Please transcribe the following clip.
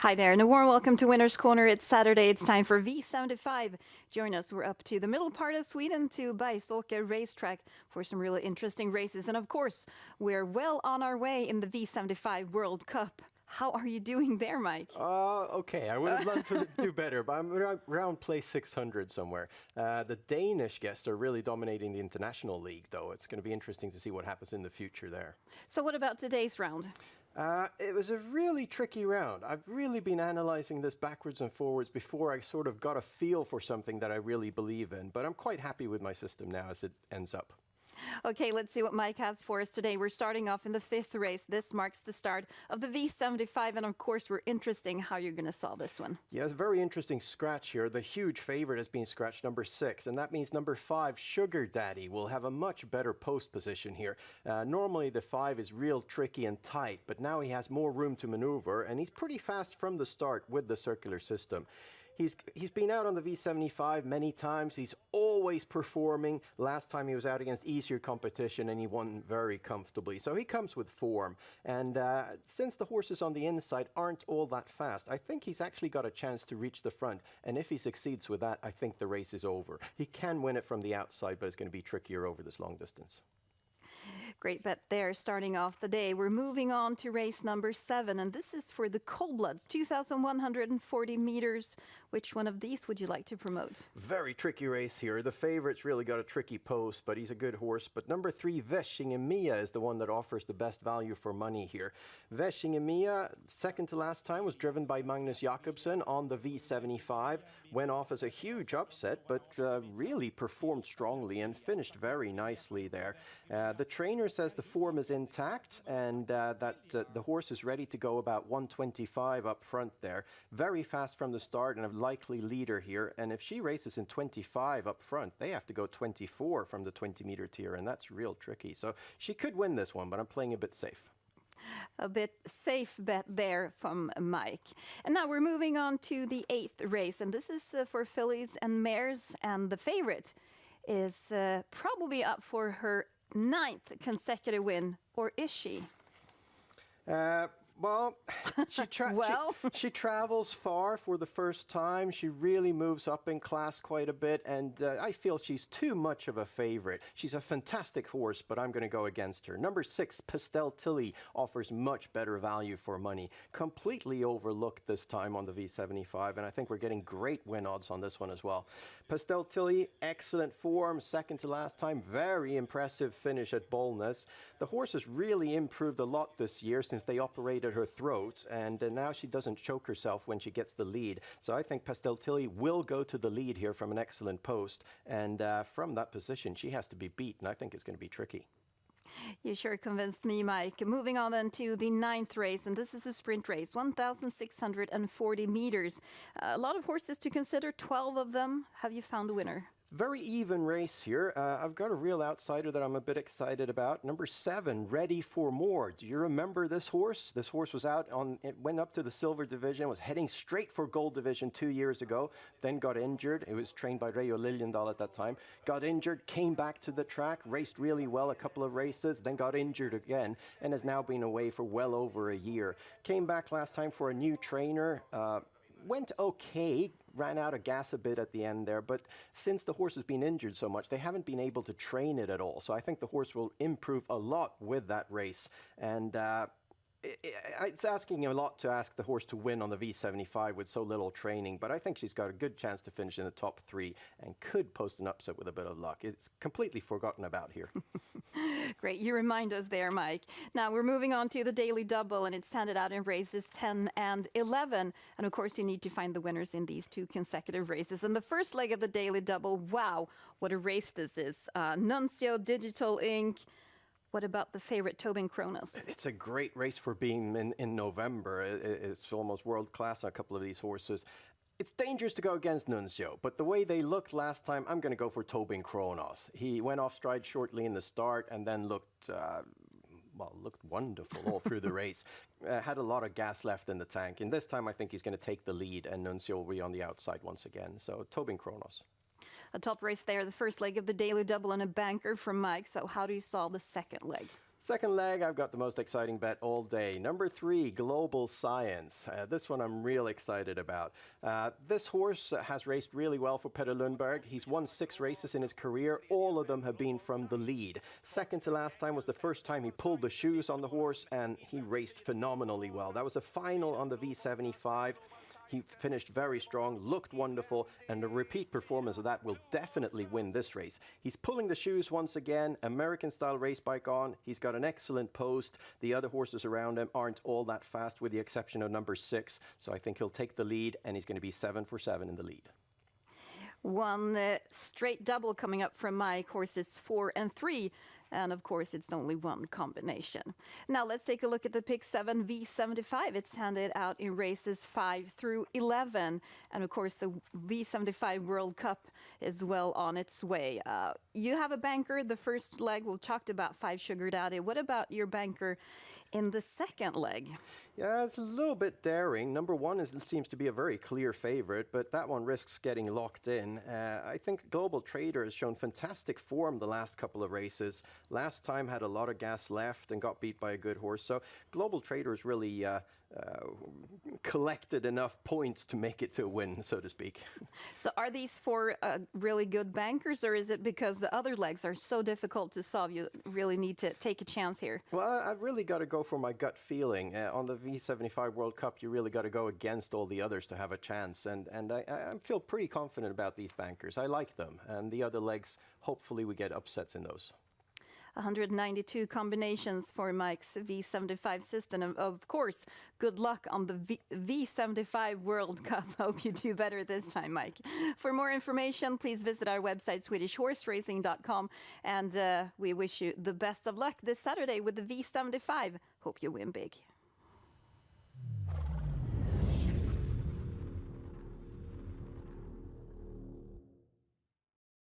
Hi there, and a warm welcome to Winner's Corner. It's Saturday. It's time for V75. Join us. We're up to the middle part of Sweden to Bergsåker racetrack for some really interesting races. And of course, we're well on our way in the V75 World Cup. How are you doing there, Mike? Okay. I would have loved to do better, but I'm around place 600 somewhere. The Danish guests are really dominating the international league, though. It's going to be interesting to see what happens in the future there. So what about today's round? It was a really tricky round. I've really been analyzing this backwards and forwards before I sort of got a feel for something that I really believe in, but I'm quite happy with my system now as it ends up. Okay, let's see what Mike has for us today. We're starting off in the fifth race. This marks the start of the V75, and of course, we're interested in how you're going to solve this one. Yeah, it's a very interesting scratch here. The huge favorite has been scratched number 6, and that means number 5, Sugar Daddy, will have a much better post position here. Normally, the 5 is real tricky and tight, but now he has more room to maneuver, and he's pretty fast from the start with the circular system. He's been out on the V75 many times. He's always performing. Last time he was out against easier competition and he won very comfortably. So he comes with form. And since the horses on the inside aren't all that fast, I think he's actually got a chance to reach the front. And if he succeeds with that, I think the race is over. He can win it from the outside, but it's going to be trickier over this long distance. Great bet there, starting off the day. We're moving on to race number 7, and this is for the Cold Bloods, 2,140 meters. Which one of these would you like to promote? Very tricky race here. The favorite's really got a tricky post, but he's a good horse. But number 3, Mia, is the one that offers the best value for money here. Mia, second to last time, was driven by Magnus Jakobsen on the V75. Went off as a huge upset, but really performed strongly and finished very nicely there. The trainer says the form is intact and that the horse is ready to go about 125 up front there. Very fast from the start and a likely leader here. And if she races in 25 up front, they have to go 24 from the 20-meter tier, and that's real tricky. So she could win this one, but I'm playing a bit safe. A bit safe bet there from Mike. And now we're moving on to the 8th race, and this is for fillies and mares, and the favorite is probably up for her 9th consecutive win, or is she? Well, she travels far for the first time. She really moves up in class quite a bit, and I feel she's too much of a favorite. She's a fantastic horse, but I'm going to go against her. Number 6, Pastel Tilly, offers much better value for money. Completely overlooked this time on the V75, and I think we're getting great win odds on this one as well. Pastel Tilly, excellent form, second to last time. Very impressive finish at Bollnäs. The horse has really improved a lot this year since they operated her throat, and now she doesn't choke herself when she gets the lead. So I think Pastel Tilly will go to the lead here from an excellent post, and from that position she has to be beat, and I think it's going to be tricky. You sure convinced me, Mike. Moving on then to the 9th race, and this is a sprint race, 1,640 meters. A lot of horses to consider, 12 of them. Have you found a winner? Very even race here. I've got a real outsider that I'm a bit excited about. Number 7, Ready for More. Do you remember this horse? This horse was out it went up to the silver division, was heading straight for gold division 2 years ago, then got injured. It was trained by Reijo Liljendahl at that time. Got injured, came back to the track, raced really well a couple of races, then got injured again, and has now been away for well over a year. Came back last time for a new trainer. Went okay, ran out of gas a bit at the end there, but since the horse has been injured so much, they haven't been able to train it at all. So I think the horse will improve a lot with that race. And it's asking a lot to ask the horse to win on the V75 with so little training, but I think she's got a good chance to finish in the top 3 and could post an upset with a bit of luck. It's completely forgotten about here. Great, you remind us there, Mike. Now we're moving on to the daily double, and it's handed out in races 10 and 11. And of course, you need to find the winners in these 2 consecutive races. And the first leg of the daily double, wow, what a race this is. Nuncio, Digital Inc. What about the favorite, Tobin Kronos? It's a great race for being in November. It's almost world class on a couple of these horses. It's dangerous to go against Nuncio, but the way they looked last time, I'm going to go for Tobin Kronos. He went off stride shortly in the start and then looked wonderful all through the race. Had a lot of gas left in the tank, and this time I think he's going to take the lead, and Nuncio will be on the outside once again. So Tobin Kronos. A top race there, the first leg of the daily double and a banker from Mike. So how do you solve the second leg? Second leg, I've got the most exciting bet all day. Number 3, Global Science. This one I'm real excited about. This horse has raced really well for Peter Lundberg. He's won 6 races in his career. All of them have been from the lead. Second to last time was the first time he pulled the shoes on the horse, and he raced phenomenally well. That was a final on the V75. He finished very strong, looked wonderful, and a repeat performance of that will definitely win this race. He's pulling the shoes once again, American-style race bike on. He's got an excellent post. The other horses around him aren't all that fast, with the exception of number 6. So I think he'll take the lead, and he's going to be 7 for 7 in the lead. One straight double coming up from Mike, horses 4 and 3. And of course, it's only one combination. Now let's take a look at the pick 7 V75. It's handed out in races 5 through 11. And of course, the V75 World Cup is well on its way. You have a banker. The first leg, we talked about 5 Sugar Daddy. What about your banker in the second leg? Yeah, it's a little bit daring. Number 1 seems to be a very clear favorite, but that one risks getting locked in. I think Global Trader has shown fantastic form the last couple of races. Last time had a lot of gas left and got beat by a good horse. So Global Trader has really collected enough points to make it to a win, so to speak. So are these 4 really good bankers, or is it because the other legs are so difficult to solve, you really need to take a chance here? Well, I've really got to go for my gut feeling. On the V75 World Cup, you really got to go against all the others to have a chance. And I feel pretty confident about these bankers. I like them. And the other legs, hopefully we get upsets in those. 192 combinations for Mike's V75 system. And of course, good luck on the V75 World Cup. Hope you do better this time, Mike. For more information, please visit our website, SwedishHorseRacing.com. And we wish you the best of luck this Saturday with the V75. Hope you win big.